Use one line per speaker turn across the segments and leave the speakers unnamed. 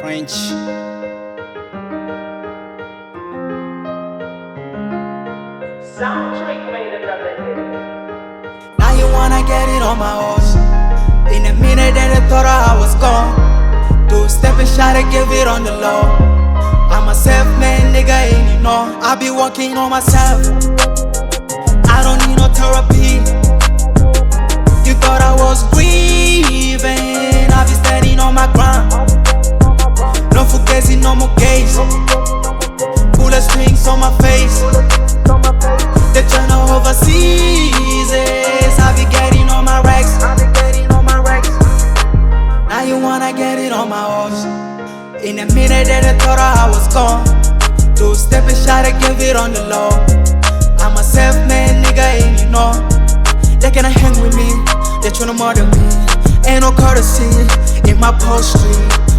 French.
Soundtrack made another hit.
Now you wanna get it on my horse. In a minute that I thought I was gone. Do a step and shot to give it on the low. I'm a self-made nigga, ain't you know? I be working on myself. I don't need no therapy. You thought I was grieving. I be standing on my ground. No fugazi, no more gays. Bullet strings on my face. They tryna overseas. I be getting on my racks. Now you wanna get it on my horse. In a minute that I thought I was gone. Do a step and shot to give it on the low. I'm a self-made nigga, ain't you know? They cannot hang with me, they tryna murder me. Ain't no courtesy in my poetry.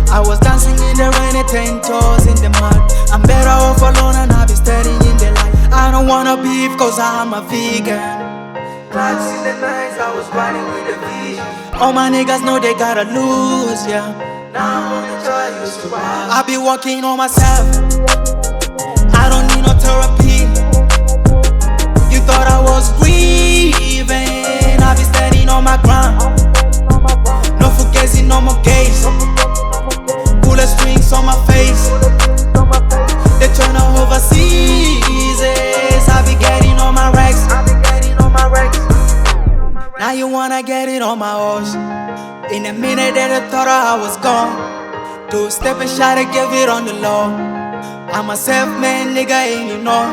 I was dancing in the rain and 10 toes in the mud. I'm better off alone and I be steady in the light. I don't wanna beef cause I'm a vegan. Clouds in the nights, I was riding with the vision. All my niggas know they gotta lose, yeah. Now I'm on the try to survive. I be working on myself. I don't need no therapy. You thought I was grieving. I be standing on my ground. No fugazi, no more gays. Bullet strings on my face. They tryna overseas. I be getting on my racks. Now you wanna get it on my horse. In a minute that I thought I was gone. Do a step and shot to give it on the low. I'm a self-made nigga, ain't you know?